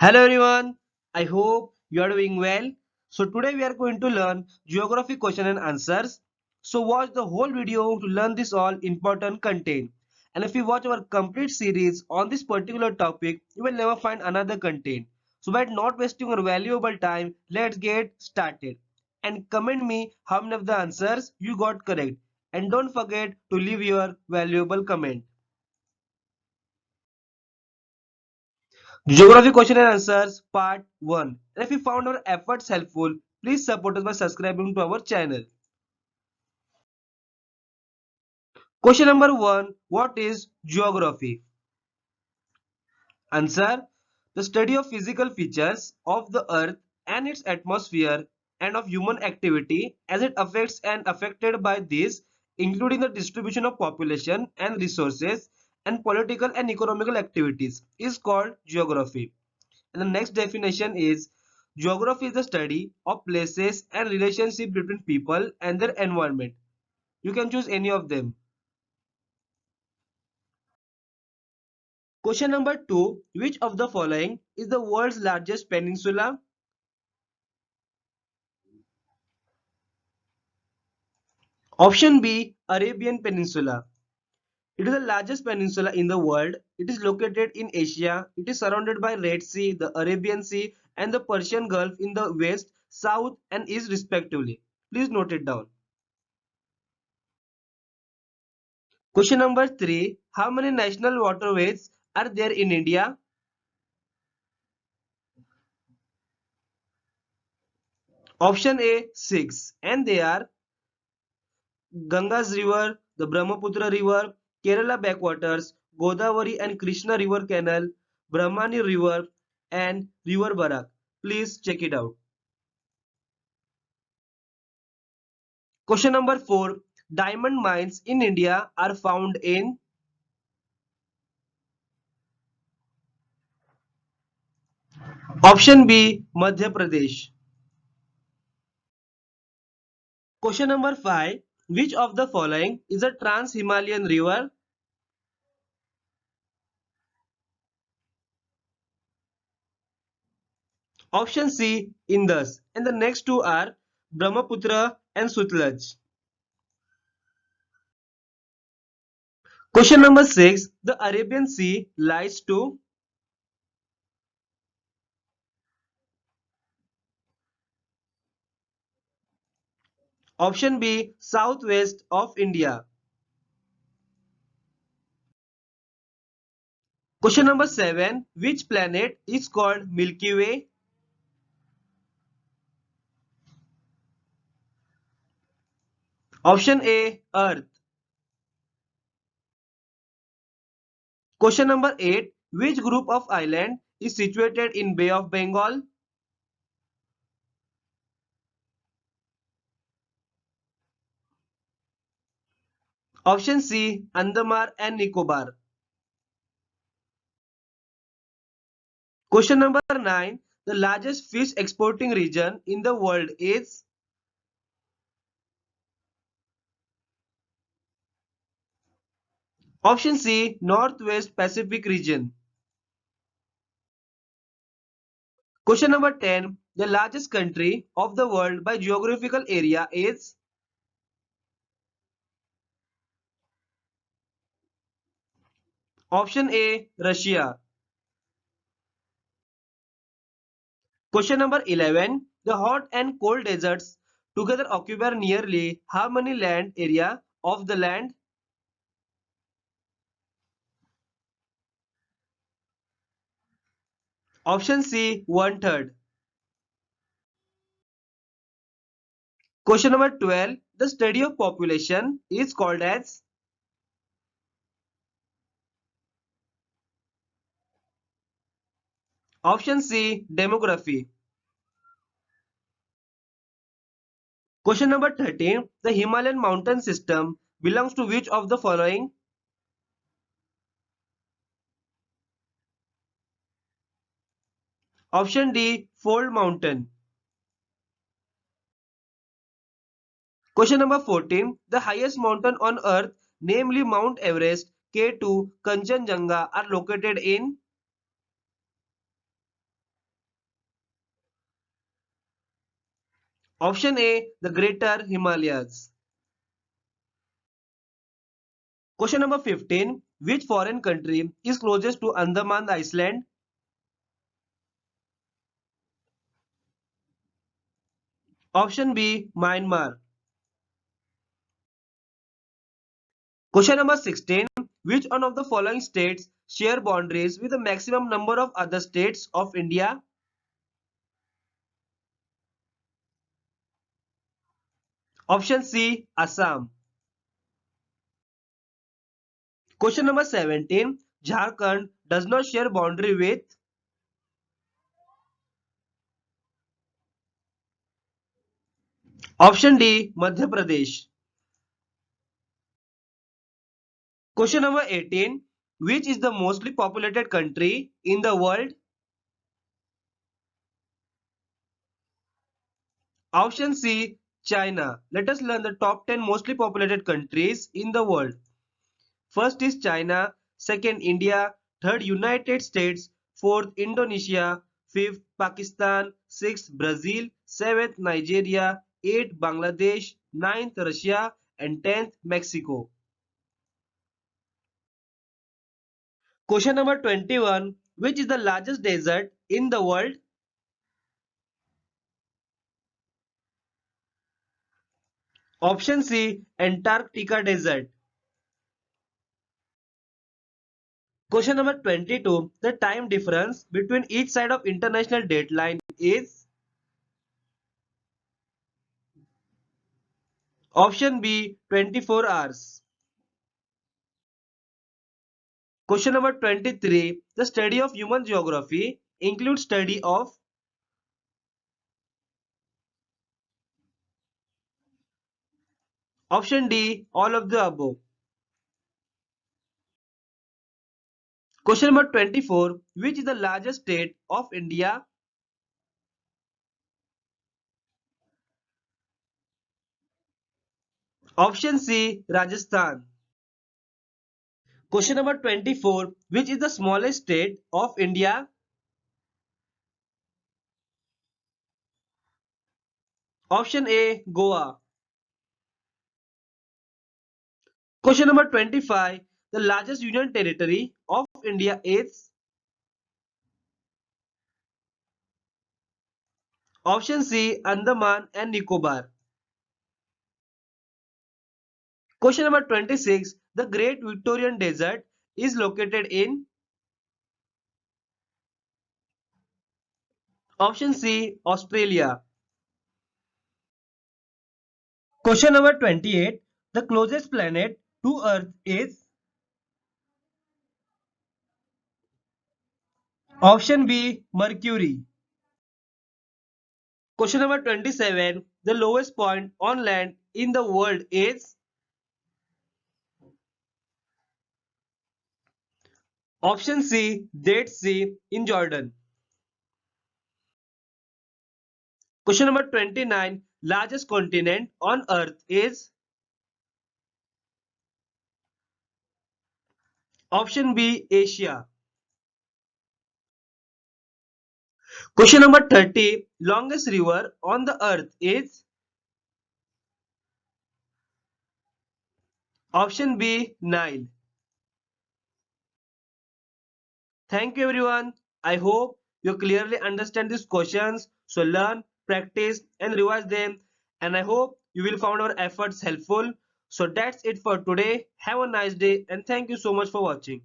Hello everyone, I hope you are doing well. So today we are going to learn geography question and answers. So watch the whole video to learn this all important content. And if you watch our complete series on this particular topic, you will never find another content. So by not wasting your valuable time, let's get started. And comment me how many of the answers you got correct. And don't forget to leave your valuable comment. Geography question and answers part 1. And if you found our efforts helpful, please support us by subscribing to our channel. Question number 1. What is geography? Answer. The study of physical features of the earth and its atmosphere and of human activity as it affects and affected by this, including the distribution of population and resources and political and economical activities, is called geography. And the next definition is geography is the study of places and relationship between people and their environment. You can choose any of them. Question number 2. Which of the following is the world's largest peninsula? Option B. Arabian Peninsula. It is the largest peninsula in the world. It is located in Asia. It is surrounded by Red Sea, the Arabian Sea and the Persian Gulf in the west, south and east respectively. Please note it down. Question number 3. How many national waterways are there in India? Option A 6, and they are Ganga's river, the Brahmaputra river, Kerala backwaters, Godavari and Krishna river canal, Brahmani river and river Barak. Please check it out. Question number 4. Diamond mines in India are found in option B Madhya Pradesh. Question number 5. Which of the following is a trans-Himalayan river? Option C Indus, and the next two are Brahmaputra and Sutlej. Question number 6. The Arabian Sea lies to option B southwest of India. Question number 7. Which planet is called Milky Way? Option A Earth. Question number 8. Which group of island is situated in Bay of Bengal? Option C Andaman and Nicobar. Question number 9. The largest fish exporting region in the world is option C Northwest Pacific region. Question number 10. The largest country of the world by geographical area is option A Russia. Question number 11. The hot and cold deserts together occupy nearly how many land area of the land? Option C 1/3. Question number 12. The study of population is called as option C demography. Question number 13. The Himalayan mountain system belongs to which of the following? Option D Fold mountain. Question number 14. The highest mountain on earth, namely Mount Everest, K2, Kanchenjunga are located in Option A, the Greater Himalayas. Question number 15. Which foreign country is closest to Andaman Island? Option B, Myanmar. Question number 16. Which one of the following states share boundaries with the maximum number of other states of India? Option C, Assam. Question number 17. Jharkhand does not share boundary with. Option D, Madhya Pradesh. Question number 18. Which is the mostly populated country in the world? Option C, China. Let us learn the top 10 mostly populated countries in the world. First is China, second India, third United States, fourth Indonesia, fifth Pakistan, sixth Brazil, seventh Nigeria, eighth Bangladesh, ninth Russia, and 10th Mexico. Question number 21. Which is the largest desert in the world? Option C, Antarctica Desert. Question number 22. The time difference between each side of international dateline is. Option B, 24 hours. Question number 23. The study of human geography includes study of. Option D, all of the above. Question number 24. Which is the largest state of India? Option C, Rajasthan. Question number 24. Which is the smallest state of India? Option A, Goa. Question number 25. The largest union territory of India is. Option C, Andaman and Nicobar. Question number 26. The Great Victorian Desert is located in. Option C, Australia. Question number 28. The closest planet to Earth is. Option B, Mercury. Question number 27. The lowest point on land in the world is. Option C, Dead Sea in Jordan. Question number 29. Largest continent on Earth is. Option B, Asia. Question number 30. Longest river on the Earth is. Option B, Nile. Thank you everyone. I hope you clearly understand these questions. So learn, practice and revise them. And I hope you will find our efforts helpful. So that's it for today. Have a nice day and thank you so much for watching.